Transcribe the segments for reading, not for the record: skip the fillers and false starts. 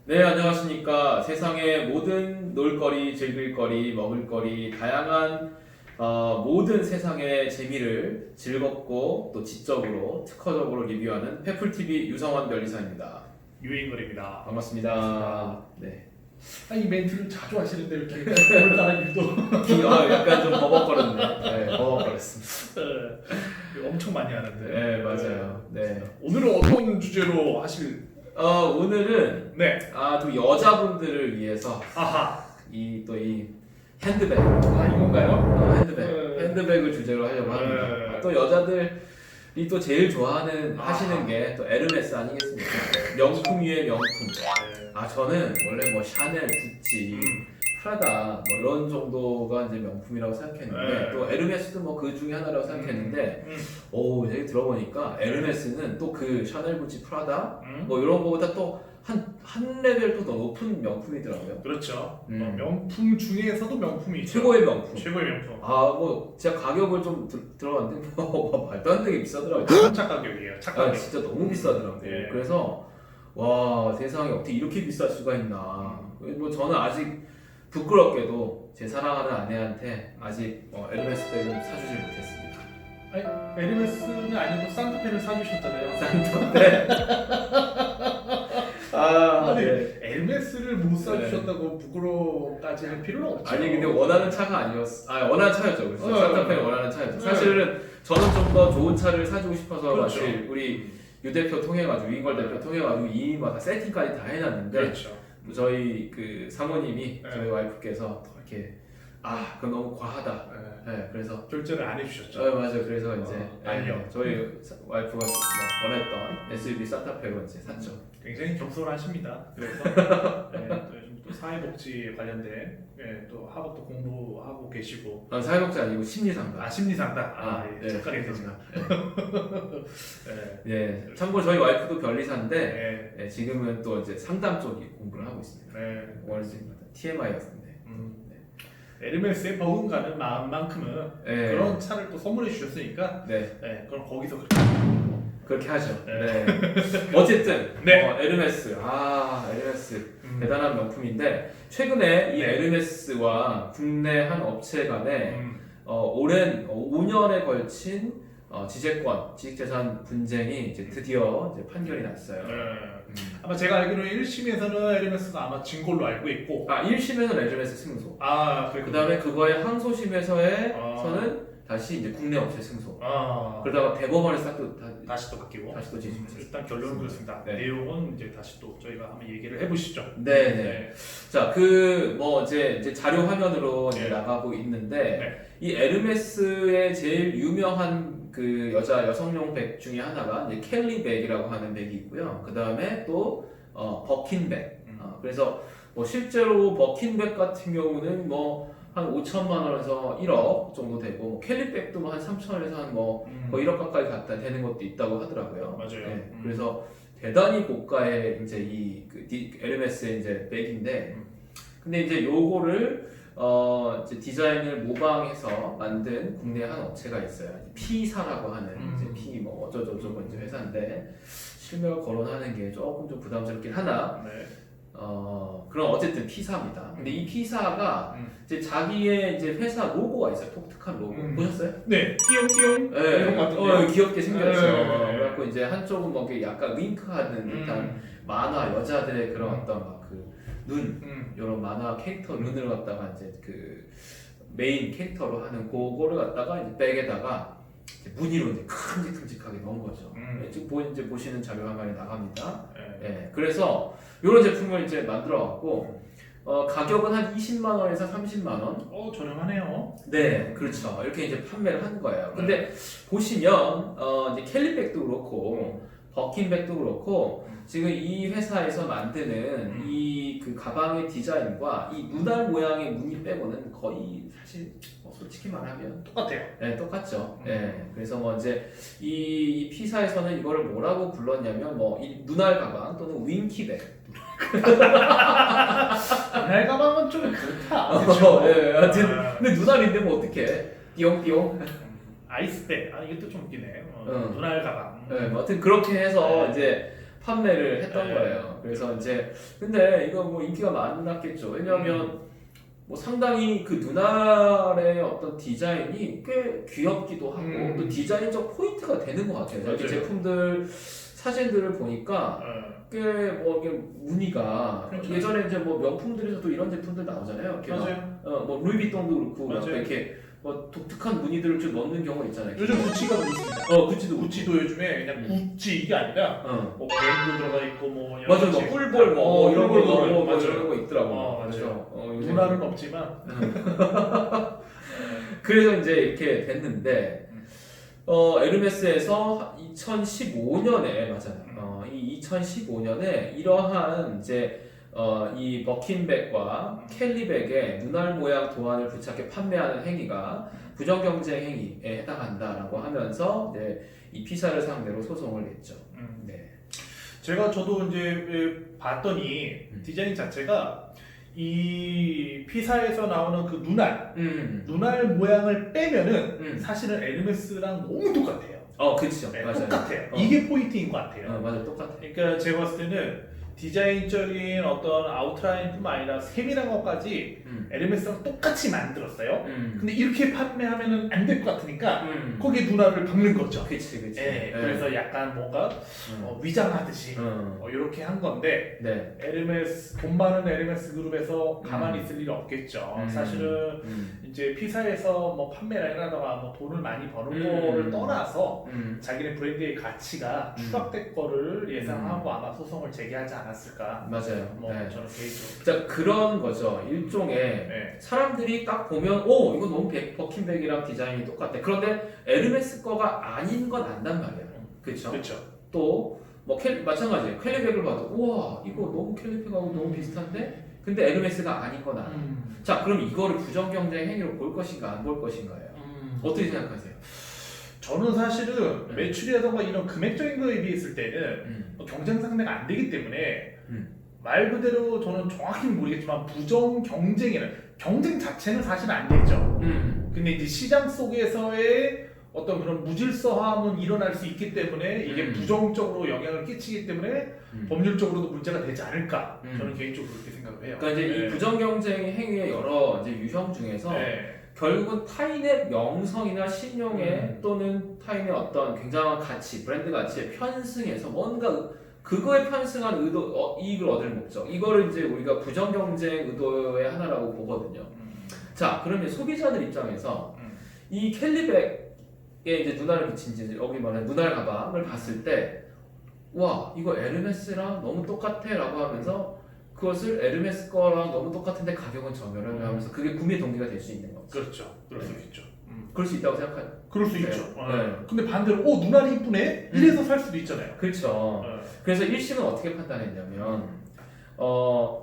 네, 안녕하십니까. 세상의 모든 놀거리, 즐길거리, 먹을거리, 다양한 모든 세상의 재미를 즐겁고 또 지적으로 특허적으로 리뷰하는 페플TV 유성원 변리사입니다. 유인걸입니다. 반갑습니다. 네. 이 멘트를 자주 하시는데 이렇게 오늘따라 유독 약간 좀 버벅거렸네. 네, 버벅거렸습니다. 엄청 많이 하는데. 네, 맞아요. 네. 오늘은 어떤 주제로 하실? 오늘은 네. 또 여자분들을 위해서 아하. 이 핸드백. 이건가요? 핸드백을 주제로 하려고 합니다. 또 여자들이 또 제일 좋아하는 하시는 게 또 에르메스 아니겠습니까? 명품 위에 명품. 저는 원래 뭐 샤넬, 구찌, 프라다 뭐 이런 정도가 이제 명품이라고 생각했는데 또 에르메스도 뭐 그 중에 하나라고 생각했는데 이제 들어보니까 에르메스는 또 그 샤넬, 구찌, 프라다 뭐 이런 거보다 또 한 레벨 더 높은 명품이더라고요. 그렇죠. 명품 중에서도 명품이 있죠. 최고의 명품. 최고의 명품. 뭐 제가 가격을 좀 들어봤는데 말도 안 되게 비싸더라고요. 착 가격이에요. 착 가격. 진짜 너무 비싸더라고요. 네. 그래서 와, 세상에 어떻게 이렇게 비쌀 수가 있나. 뭐 저는 아직 부끄럽게도 제 사랑하는 아내한테 아직 에르메스 백을 사주질 못했습니다. 에르메스는 아니고 산타페를 사주셨잖아요. 산타페. 네. 에르메스를 못 사주셨다고 부끄러워까지 할 필요는 없죠. 아니 근데 원하는 차가 아니었어. 원하는 차였죠. 그래서 산타페는 원하는 차였죠. 네. 사실은 저는 좀 더 좋은 차를 사주고 싶어서 그렇죠. 사실 우리 유 대표 통해가지고 유인걸 대표 통해가지고 이미 다 세팅까지 다 해놨는데 그렇죠. 저희 그 사모님이 네. 저희 와이프께서 이렇게 그건 너무 과하다. 네, 그래서 결제를 안 해주셨죠. 맞아요. 그래서 이제 아니요. 저희 와이프가 원했던 SUV 산타페로 이제 샀죠. 굉장히 겸손하십니다. 그래서 요즘 또 사회복지 관련된 또 학업도 공부하고 계시고. 사회복지 아니고 심리상담. 심리상담. 네, 착하게 되시나. 네. 참고로 저희 와이프도 변리사인데 네. 지금은 또 이제 상담 쪽 공부를 하고 있습니다. 네. TMI였는데. 에르메스에 버금가는 마음만큼은 네. 그런 차를 또 선물해 주셨으니까. 네. 그럼 거기서 그렇게 하죠. 네. 어쨌든 네. 에르메스. 에르메스 대단한 명품인데 최근에 이 에르메스와 국내 한 업체 간에 오랜 5년에 걸친 지식재산 분쟁이 이제 드디어 이제 판결이 났어요. 아마 제가 알기로는 1심에서는 에르메스가 아마 진 걸로 알고 있고. 1심에서는 에르메스 승소. 그 다음에 그거의 항소심에서는 다시 이제 국내 업체 승소. 그러다가 대법원에서 다시 또 바뀌고. 다시 또 뒤집혔어요. 일단 결론은 그렇습니다. 네. 내용은 이제 다시 또 저희가 한번 얘기를 해보시죠. 네. 자, 이제 자료 화면으로 이제 나가고 있는데 이 에르메스의 제일 유명한 그 여성용 백 중에 하나가 이제 켈리 백이라고 하는 백이 있고요. 그 다음에 또 버킨 백. 그래서 뭐 실제로 버킨 백 같은 경우는 한 5천만 원에서 1억 정도 되고 켈리 백도 한 3천원에서 한 거의 1억 가까이 갖다 되는 것도 있다고 하더라고요. 맞아요. 네, 그래서 대단히 고가의 이제 에르메스의 이제 백인데, 근데 이제 요거를 이제 디자인을 모방해서 만든 국내 한 업체가 있어요. P사라고 하는 이제 P 어쩌고저쩌고 이제 회사인데 실명을 거론하는 게 조금 좀 부담스럽긴 하나. 그럼 어쨌든 P사입니다. 근데 이 P사가 이제 자기의 이제 회사 로고가 있어요. 독특한 로고. 보셨어요? 네. 띠용띠용. 네. 귀엽게 생겼죠. 네. 그래갖고 이제 한쪽은 약간 윙크하는 듯한 만화 여자들의 그런 어떤 눈 이런 만화 캐릭터 눈을 갖다가 이제 그 메인 캐릭터로 하는 그거를 갖다가 이제 백에다가 이제 무늬로 이제 큼직큼직하게 넣은 거죠. 지금 이제 보시는 자료 화면에 나갑니다. 그래서 이런 제품을 이제 만들어갖고 가격은 한 20만 원에서 30만 원. 저렴하네요. 네, 그렇죠. 이렇게 이제 판매를 하는 거예요. 근데 보시면 이제 캘리백도 그렇고 버킨백도 그렇고 지금 이 회사에서 만드는 이 그 가방의 디자인과 이 눈알 모양의 무늬 빼고는 거의 사실 솔직히 말하면 똑같아요. 네, 똑같죠. 네, 그래서 이제 이 P사에서는 이거를 뭐라고 불렀냐면 이 눈알 가방 또는 윙키백. 눈알 가방은 좀 그렇다. 하여튼 근데 눈알인데 뭐 어떡해? 띠용띠용. 아이스백. 이것도 좀 웃기네. 눈알 가방. 하여튼 그렇게 해서 이제 판매를 했던 네. 거예요. 그래서 이제 근데 이거 뭐 인기가 많았겠죠. 왜냐하면 뭐 상당히 그 눈알의 어떤 디자인이 꽤 귀엽기도 하고 또 디자인적 포인트가 되는 것 같아요. 여기 맞아요. 제품들 사진들을 보니까 꽤 뭐 이게 무늬가 그렇죠. 예전에 이제 뭐 명품들에서도 이런 제품들 나오잖아요. 이렇게 맞아요. 뭐 루이비통도 그렇고 막 맞아요. 이렇게 뭐 독특한 무늬들을 좀 넣는 경우가 있잖아요. 요즘 구찌가 그렇습니다. 구찌도 구찌도 요즘에 그냥 구찌 이게 아니라 뭐 밴드 들어가 있고 뭐 여러 맞아, 가지. 뭐 꿀벌 뭐 이런 거 꿀벌, 뭐 맞아요. 이런 거 있더라고. 맞아요. 요새 눈알은 없지만 그래서 이제 이렇게 됐는데 에르메스에서 2015년에 맞아요. 이 2015년에 이러한 이제 이 버킨백과 캘리백의 눈알 모양 도안을 부착해 판매하는 행위가 부정경쟁 행위에 해당한다라고 하면서 이제 이 피사를 상대로 소송을 냈죠. 네. 저도 이제 봤더니 디자인 자체가 이 피사에서 나오는 그 눈알 모양을 빼면은 사실은 에르메스랑 너무 똑같아요. 그렇죠. 네, 맞아요. 똑같아요. 이게 포인트인 것 같아요. 맞아요. 똑같아요. 그러니까 제가 봤을 때는 디자인적인 어떤 아웃라인뿐만 아니라 세밀한 것까지 에르메스랑 똑같이 만들었어요. 근데 이렇게 판매하면은 안 될 것 같으니까 거기에 눈알을 박는 거죠. 그치. 그래서 약간 뭔가 위장하듯이 이렇게 한 건데 네. 에르메스 돈 많은 에르메스 그룹에서 가만히 있을 일이 없겠죠. 사실은 이제 피사에서 뭐 판매를 하다가 뭐 돈을 많이 버는 거를 떠나서 자기네 브랜드의 가치가 추락될 거를 예상하고 아마 소송을 제기하지 않았을까. 맞아요. 뭐 네. 저는 개인적으로. 자, 그런 거죠. 일종의 사람들이 딱 보면 이거 너무 버킨백이랑 디자인이 똑같아. 그런데 에르메스 거가 아닌 건 안단 말이야. 그렇죠? 그렇죠. 또 뭐 마찬가지예요. 캘리백을 봐도 우와 이거 너무 캘리백하고 너무 비슷한데 근데 에르메스가 아닌 건 알아. 자, 그럼 이거를 부정경쟁 행위로 볼 것인가 안 볼 것인가요? 어떻게 생각하세요? 저는 사실은 매출이라던가 이런 금액적인 거에 비했을 때는 뭐 경쟁 상대가 안 되기 때문에 말 그대로 저는 정확히는 모르겠지만 부정 경쟁이라는 경쟁 자체는 사실 안 되죠. 근데 이제 시장 속에서의 어떤 그런 무질서함은 일어날 수 있기 때문에 이게 부정적으로 영향을 끼치기 때문에 법률적으로도 문제가 되지 않을까. 저는 개인적으로 그렇게 생각을 해요. 그러니까 이제 이 부정 경쟁 행위의 여러 이제 유형 중에서 결국은 타인의 명성이나 신용에 또는 타인의 어떤 굉장한 가치, 브랜드 가치에 편승해서 뭔가 그거에 편승한 이익을 얻을 목적. 이거를 이제 우리가 부정 경쟁 의도의 하나라고 보거든요. 자, 그러면 소비자들 입장에서 이 캘리백에 이제 눈알을 비친 이제 여기 말하는 눈알 가방을 봤을 때 와, 이거 에르메스랑 너무 똑같아라고 하면서 그것을 에르메스 거랑 너무 똑같은데 가격은 저렴해 하면서 그게 구매 동기가 될 수 있는 거죠. 그렇죠. 그럴 수 있죠. 그럴 수 있다고 생각해요. 그럴 수 네. 있죠. 네. 근데 반대로 눈알이 이쁘네? 이래서 살 수도 있잖아요. 그렇죠. 그래서 1심은 어떻게 판단했냐면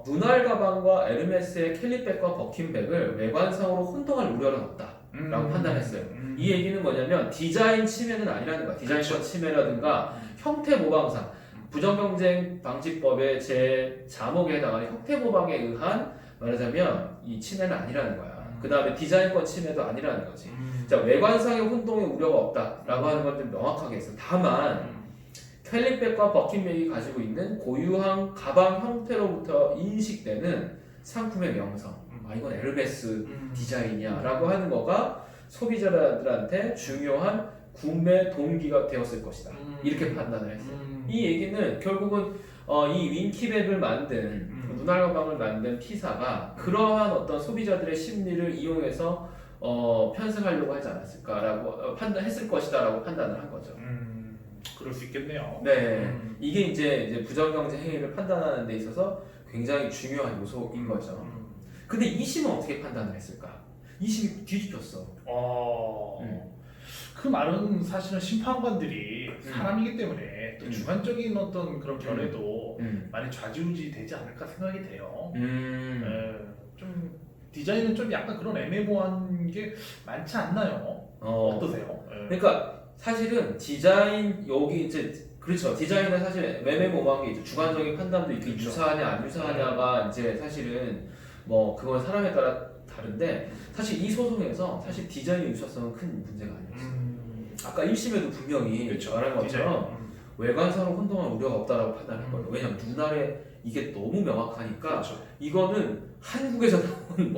눈알 가방과 에르메스의 캘리백과 버킨백을 외관상으로 혼동할 우려는 없다라고 판단했어요. 이 얘기는 뭐냐면 디자인 침해는 아니라는 거야. 디자인권 침해라든가 형태 모방상 부정경쟁 방지법의 제 자목에 해당하는 형태 모방에 의한 말하자면 이 침해는 아니라는 거야. 그 다음에 디자인권 침해도 아니라는 거지. 자, 외관상의 혼동의 우려가 없다라고 하는 건 좀 명확하게 했어. 다만 캘리백과 버킨백이 가지고 있는 고유한 가방 형태로부터 인식되는 상품의 명성, 이건 에르메스 디자인이야라고 하는 거가 소비자들한테 중요한 구매 동기가 되었을 것이다. 이렇게 판단을 했어요. 이 얘기는 결국은 이 윙키백을 만든 눈알 가방을 만든 피사가 그러한 어떤 소비자들의 심리를 이용해서 편승하려고 하지 않았을까라고 판단했을 것이다라고 판단을 한 거죠. 그럴 수 있겠네요. 네, 이게 이제 부정경쟁 행위를 판단하는 데 있어서 굉장히 중요한 요소인 거죠. 근데 2심은 어떻게 판단을 했을까? 2심이 뒤집혔어. 그 말은 사실은 심판관들이 사람이기 때문에 또 주관적인 어떤 그런 견해도 많이 좌지우지 되지 않을까 생각이 돼요. 좀 디자인은 좀 약간 그런 애매모호한 게 많지 않나요? 어떠세요? 그러니까 사실은 디자인 여기 이제 그렇죠. 디자인은 사실 애매모호한 게 있죠. 주관적인 판단도 있고 그렇죠. 유사하냐 안 유사하냐가 이제 사실은 뭐 그건 사람에 따라 다른데 사실 이 소송에서 사실 디자인의 유사성은 큰 문제가 아니었어요. 아까 1심에도 분명히 그렇죠. 말한 것처럼 외관상으로 혼동할 우려가 없다라고 판단할 거예요. 왜냐면 눈알에 이게 너무 명확하니까 그렇죠. 이거는 한국에서 나온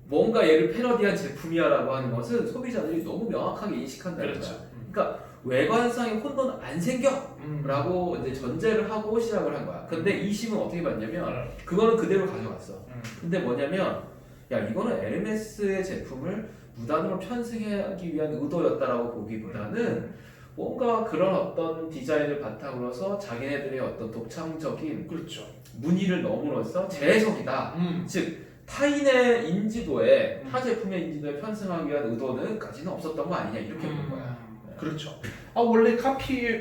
뭔가 얘를 패러디한 제품이야라고 하는 것은 소비자들이 너무 명확하게 인식한다는 거야. 그렇죠. 그러니까 외관상의 혼돈 안 생겨라고 이제 전제를 하고 시작을 한 거야. 근데 이심은 어떻게 봤냐면 그거는 그대로 가져갔어. 근데 뭐냐면 야 이거는 에르메스의 제품을 무단으로 편승하기 위한 의도였다라고 보기보다는 뭔가 그런 어떤 디자인을 바탕으로서 자기네들의 어떤 독창적인 그렇죠. 무늬를 넣음으로써 재해석이다. 즉 타인의 인지도에 타 제품의 인지도에 편승하기 위한 의도는까지는 없었던 거 아니냐 이렇게 본 거야. 그렇죠. 원래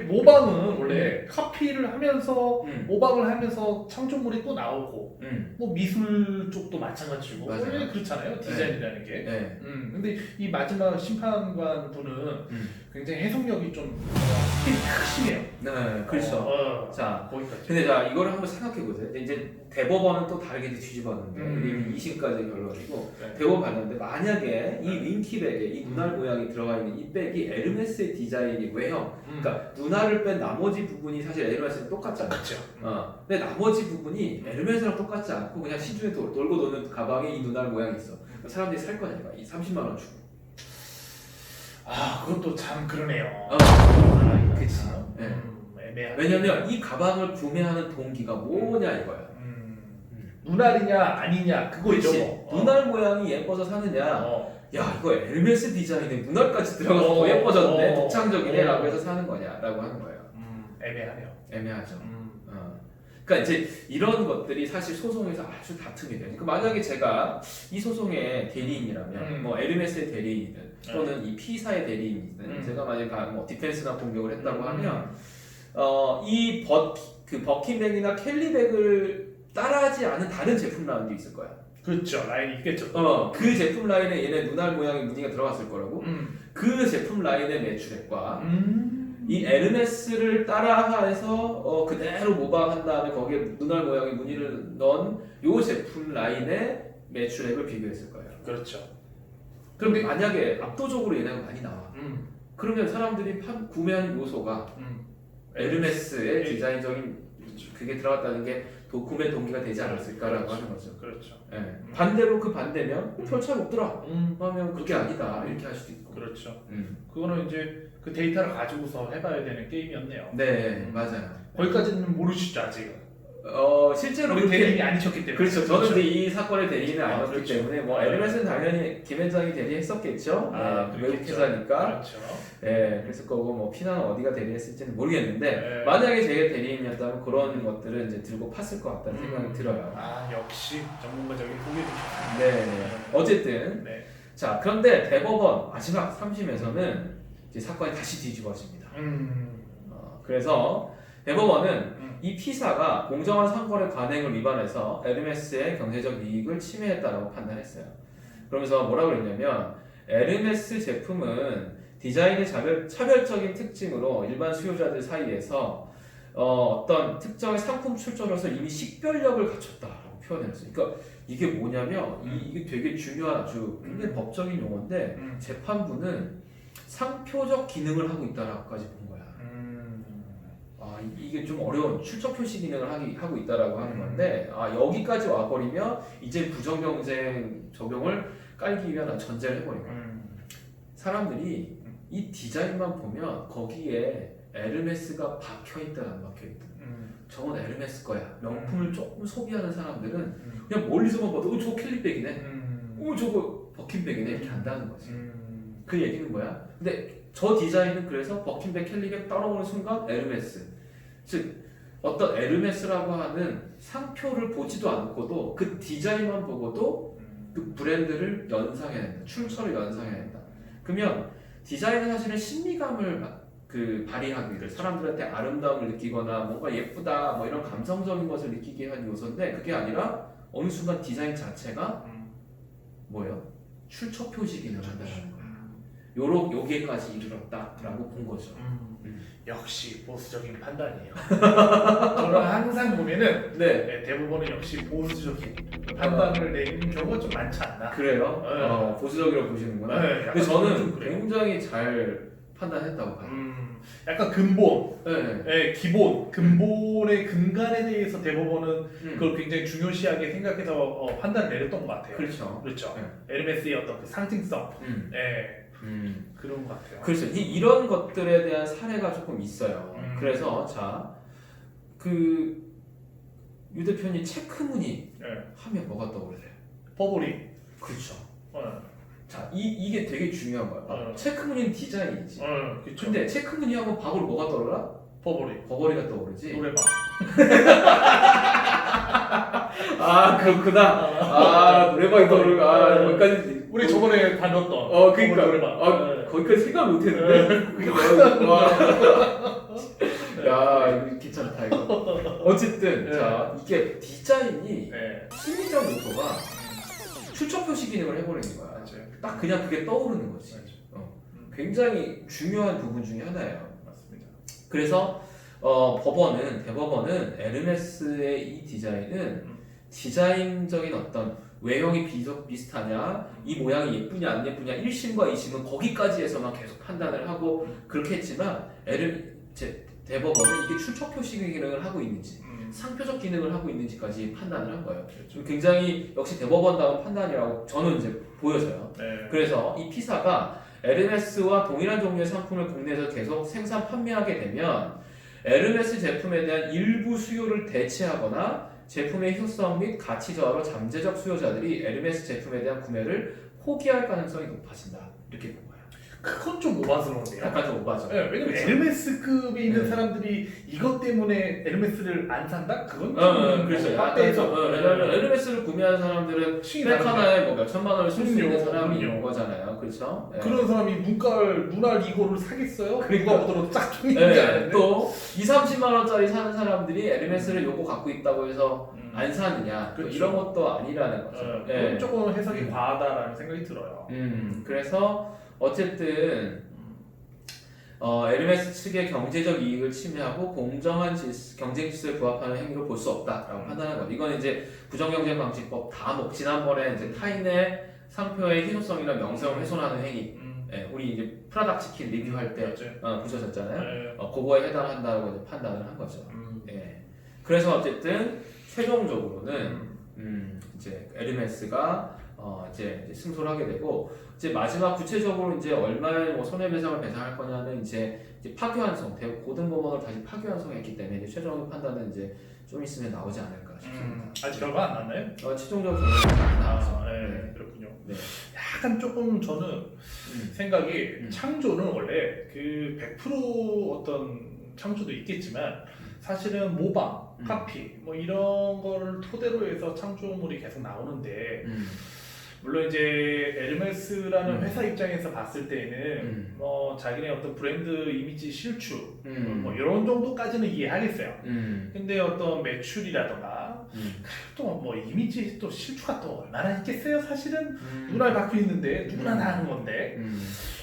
모방은 원래 카피를 하면서 모방을 하면서 창조물이 또 나오고 뭐 미술 쪽도 마찬가지고 맞아요. 원래 그렇잖아요. 디자인이라는 게. 네. 근데 이 마지막 심판관 분은 굉장히 해석력이 좀 크시네요. 네, 그렇죠. 자, 거기까지. 근데 자 이거를 한번 생각해 보세요. 이제 대법원은 또 다르게 뒤집었는데 이미 2심까지 결론이고 네. 대법원 봤는데 만약에 이 윙키백에 이 눈알 모양이 들어가 있는 이 백이 에르메스의 디자인이 외형, 그러니까 눈알을 뺀 나머지 부분이 사실 에르메스랑 똑같잖아요. 그렇죠. 근데 나머지 부분이 에르메스랑 똑같지 않고 그냥 시중에 돌고 도는 가방에 이 눈알 모양이 있어. 사람들이 살 거냐 이거 이 30만 원 주고. 그것도 참 그러네요. 그치. 애매하네. 왜냐면 이 가방을 구매하는 동기가 뭐냐 이거야. 눈알이냐 아니냐 그거죠. 눈알 모양이 예뻐서 사느냐. 야 이거 에르메스 디자인에 눈알까지 들어가서 더 예뻐졌네. 독창적이네 라고 해서 사는 거냐라고 하는 거예요. 애매하네요. 애매하죠. 그러니까 이제 이런 것들이 사실 소송에서 아주 다툼이 돼요. 그러니까 만약에 제가 이 소송의 대리인이라면 뭐 에르메스의 대리인이든 또는 이 P사의 대리인이든 제가 만약에 뭐 디펜스나 공격을 했다고 하면 이 버킨백이나 캘리백을 따라하지 않은 다른 제품 라인도 있을 거야. 그렇죠. 라인이 있겠죠. 그 제품 라인에 얘네 눈알 모양의 무늬가 들어갔을 거라고. 그 제품 라인의 매출액과 이 에르메스를 따라해서 그대로 모방한 다음에 거기에 눈알 모양의 무늬를 넣은 요 제품 라인의 매출액을 비교했을 거예요. 그렇죠. 그런데 만약에 압도적으로 얘네가 많이 나와. 그러면 사람들이 구매하는 요소가 에르메스의 디자인적인 그게 들어갔다는 게 구매 동기가 되지 않았을까라고 그렇죠. 하는 거죠. 그렇죠. 반대로 그 반대면 별 차이 없더라. 하면 그게 아니다 이렇게 할 수도 있고. 그렇죠. 그거는 이제 그 데이터를 가지고서 해봐야 되는 게임이었네요. 네, 맞아요. 거기까지는 모르시죠 아직은. 실제로 우리 대리인이 아니셨기 때문에. 그렇죠. 저는 이제 이 사건의 대리인은 아니었기 그렇죠. 때문에 뭐 에르메스는 당연히 김현장이 대리했었겠죠. 외국 회사니까. 그렇죠. 네, 그랬을 거고 뭐 피나는 어디가 대리했을지는 모르겠는데 만약에 제가 대리인이었다면 그런 것들을 이제 들고 팠을 것 같다는 생각이 들어요. 역시 전문가적인 소개도 좋습니다. 네, 어쨌든 자 그런데 대법원 마지막 3심에서는 이제 사건이 다시 뒤집어집니다. 그래서 대법원은 이 P사가 공정한 상거래 관행을 위반해서 에르메스의 경제적 이익을 침해했다라고 판단했어요. 그러면서 뭐라고 그랬냐면 에르메스 제품은 디자인의 차별적인 특징으로 일반 수요자들 사이에서 어떤 특정의 상품 출처로서 이미 식별력을 갖췄다라고 표현했어요. 그러니까 이게 뭐냐면 이게 되게 중요한 아주 굉장히 법적인 용어인데 재판부는 상표적 기능을 하고 있다라고까지 본 거야. 이게 좀 어려운 출처 표시 기능을 하고 있다라고 하는 건데 여기까지 와버리면 이제 부정경쟁 적용을 깔기 위한 전제를 해버린 거야. 사람들이 이 디자인만 보면 거기에 에르메스가 박혀있다 안 박혀있다 저건 에르메스 거야 명품을 조금 소비하는 사람들은 그냥 멀리서만 봐도 저거 캘리백이네 저거 버킨백이네 이렇게 안다는 거지. 그 얘기는 뭐야? 근데 저 디자인은 그래서 버킨백, 캘리백 따라오는 순간 에르메스 즉 어떤 에르메스라고 하는 상표를 보지도 않고도 그 디자인만 보고도 그 브랜드를 연상해낸다. 출처를 연상해낸다. 그러면 디자인은 사실은 신미감을 발휘하기 위해 사람들한테 아름다움을 느끼거나 뭔가 예쁘다 뭐 이런 감성적인 것을 느끼게 하는 요소인데 그게 아니라 어느 순간 디자인 자체가 뭐예요? 출처 표시 기능을 한다는 거예요. 여기까지 이르렀다라고 본 거죠. 역시 보수적인 판단이에요. 저는 항상 보면은 대부분은 역시 보수적인 판단을 내리는 경우가 좀 많지 않나. 그래요? 보수적이라고 보시는구나. 근데 저는 굉장히 잘 판단했다고 봐요. 약간 근본, 네. 기본, 근본의 근간에 대해서 대법원은 그걸 굉장히 중요시하게 생각해서 판단을 내렸던 것 같아요. 그렇죠. 그렇죠. 네. 에르메스의 어떤 그 상징성, 그런 것 같아요. 그렇죠. 이런 것들에 대한 사례가 조금 있어요. 그래서 유 대표님 체크무늬 하면 뭐가 떠오르세요? 버버리. 그렇죠. 어. 자, 이게 되게 중요한 거야. 체크무늬는 디자인이지. 그렇죠. 근데 체크무늬 하면 바로 뭐가 떠올라? 버버리. 버버리가 떠오르지. 노래방. 아 그렇구나. 노래방이 떠오르고 거기까지. 우리 저번에 다녔던. 그러니까. 노래방. 거기까지 생각 못했는데. 그게 와. 야, 이거 괜찮다 이거. 어쨌든 자 이게 디자인이 심리적 요소가 출처 표시 기능을 해버리는 거야. 딱 그냥 그게 떠오르는 거지. 굉장히 중요한 부분 중에 하나예요. 맞습니다. 그래서 대법원은 에르메스의 이 디자인은 디자인적인 어떤 외형이 비슷하냐, 이 모양이 예쁘냐 안 예쁘냐 1심과 2심은 거기까지에서만 계속 판단을 하고 그렇게 했지만 대법원은 이게 출처 표시 기능을 하고 있는지 상표적 기능을 하고 있는지까지 판단을 한 거예요. 굉장히 역시 대법원다운 판단이라고 저는 이제 보여져요. 그래서 이 피사가 에르메스와 동일한 종류의 상품을 국내에서 계속 생산 판매하게 되면 에르메스 제품에 대한 일부 수요를 대체하거나 제품의 희소성 및 가치 저하로 잠재적 수요자들이 에르메스 제품에 대한 구매를 포기할 가능성이 높아진다. 이렇게 본 거예요. 그건 좀 오바스러운데요. 약간 좀 오바죠. 왜냐면 그렇죠? 에르메스급에 있는 사람들이 이것 때문에 에르메스를 안 산다? 그건 그렇죠. 확대해서. 왜냐면 에르메스를 구매하는 사람들은 백 하나에 뭐 몇천만 원을 쓸 수 있는 사람이 있는 거잖아요. 그렇죠? 그런 사람이 눈알 이거를 사겠어요? 누가 보더라도 짝퉁인지 아는데. 또 2-30만 원짜리 사는 사람들이 에르메스를 요거 갖고 있다고 해서 안 사느냐. 그렇죠. 이런 것도 아니라는 거죠. 그건 조금 해석이 과하다라는 생각이 들어요. 그래서 어쨌든 에르메스 측의 경제적 이익을 침해하고 공정한 경쟁 질서에 부합하는 행위로 볼 수 없다라고 판단한 거죠. 이건 이제 부정경쟁방지법 지난번에 이제 타인의 상표의 희소성이나 명성을 훼손하는 행위. 우리 이제 프라닭 치킨 리뷰할 때 보셨잖아요. 그거에 해당한다고 이제 판단을 한 거죠. 그래서 어쨌든 최종적으로는 이제 에르메스가 이제 승소를 하게 되고 이제 마지막 구체적으로 이제 얼마의 뭐 손해배상을 배상할 거냐는 이제 파기환송 고등법원을 다시 파기환송했기 때문에 이제 최종 판단은 이제 좀 있으면 나오지 않을까 싶습니다. 아직 결과 안 났나요? 최종적으로 안 나왔죠. 그렇군요. 네. 약간 조금 저는 생각이 창조는 원래 그 100% 어떤 창조도 있겠지만 사실은 모방, 카피 뭐 이런 거를 토대로 해서 창조물이 계속 나오는데 물론 이제 에르메스라는 회사 입장에서 봤을 때는 자기네 어떤 브랜드 이미지 실추 뭐 이런 정도까지는 이해하겠어요. 근데 어떤 매출이라던가 또 뭐 이미지 또 실추가 또 얼마나 있겠어요. 사실은 누구나 갖고 있는데 누구나 다 하는 건데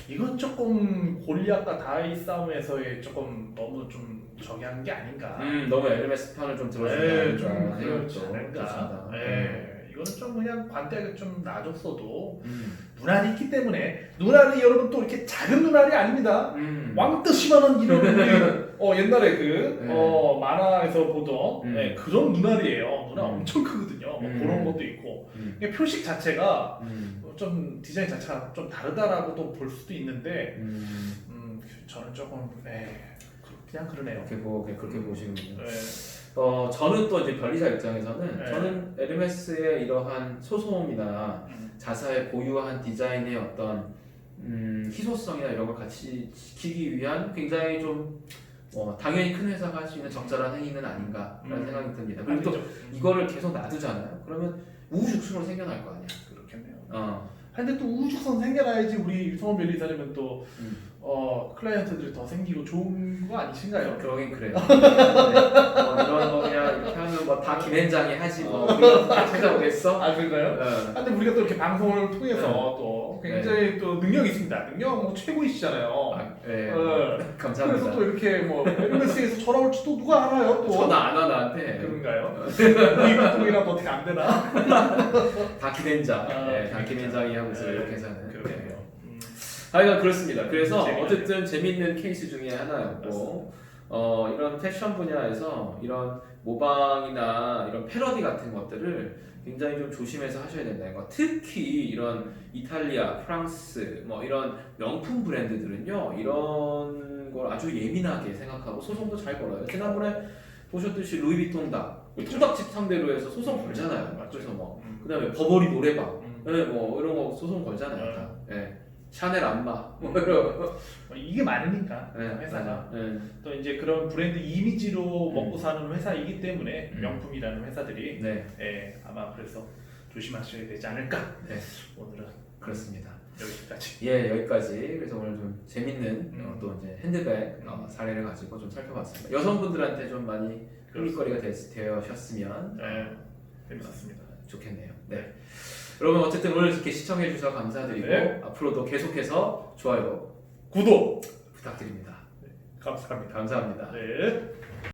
이건 조금 골리앗과 다윗 싸움에서의 조금 너무 좀 저기 하는 게 아닌가. 너무 에르메스 편을 좀 들어준다. 좀 그렇지 않을까. 이거는 좀 그냥 관대하게 좀 놔줬어도 눈알이 있기 때문에 눈알이 여러분 또 이렇게 작은 눈알이 아닙니다. 왕뜻이만한 이런 옛날에 만화에서 보던 그런 눈알이에요. 눈알 엄청 크거든요. 그런 것도 있고 표식 자체가 좀 디자인 자체가 좀 다르다라고도 볼 수도 있는데 저는 조금 그냥 그러네요. 그렇게 보시는군요. 저는 또 이제 변리자 입장에서는 저는 에르메스의 이러한 소송이나 자사의 고유한 디자인의 어떤 희소성이나 이런 걸 같이 지키기 위한 굉장히 좀 당연히 큰 회사가 할 수 있는 적절한 행위는 아닌가라는 생각이 듭니다. 그리고 또 이거를 계속 놔두잖아요. 그러면 우후죽순으로 생겨날 거 아니야. 그렇겠네요. 근데 또 우후죽순 생겨나야지 우리 유성원 변리사님은 또 클라이언트들이 더 생기고 좋은 거 아니신가요? 그러긴 그래요. 이런 거 그냥 이렇게 하면 뭐 다 김현장이 하지 뭐 우리가 찾아오겠어? 그런가요? 근데 우리가 또 이렇게 방송을 통해서 또 굉장히 또 능력이 있습니다. 능력 뭐 최고이시잖아요. 감사합니다. 그래서 또 이렇게 뭐 에르메스에서 전화 올지 또 누가 알아요? 또 전화 안 와 나한테. 그런가요? 우리 방송이라도 어떻게 안 되나? 다 김현장. 다 김현장이 하고 있어요. 이렇게 해서는. 그렇군요. 하여간 그렇습니다. 그래서 재밌네. 어쨌든 재밌는 케이스 중에 하나였고 이런 패션 분야에서 이런 모방이나 이런 패러디 같은 것들을 굉장히 좀 조심해서 하셔야 된다는 거. 특히 이런 이탈리아, 프랑스 뭐 이런 명품 브랜드들은요 이런 걸 아주 예민하게 생각하고 소송도 잘 걸어요. 지난번에 보셨듯이 루이비통다 토닥집 상대로 해서 소송 걸잖아요. 맞죠. 그래서 뭐 그다음에 버버리 노래방, 음. 네, 뭐 이런 거 소송 걸잖아요. 다. 예. 샤넬 안마 뭐 이런 이게 많으니까 네, 회사가 네. 또 이제 그런 브랜드 이미지로 먹고 사는 회사이기 때문에 음. 명품이라는 회사들이 네, 아마 그래서 조심하셔야 되지 않을까. 네. 오늘은 그렇습니다. 여기까지. 예, 여기까지. 그래서 오늘 좀 재밌는 또 이제 핸드백 사례를 가지고 좀 살펴봤습니다. 여성분들한테 좀 많이 흥미거리가 되셨으면 재밌었습니다. 좋겠네요. 네. 여러분 어쨌든 오늘 이렇게 시청해 주셔서 감사드리고 네. 앞으로도 계속해서 좋아요 구독 부탁드립니다. 감사합니다. 감사합니다. 네.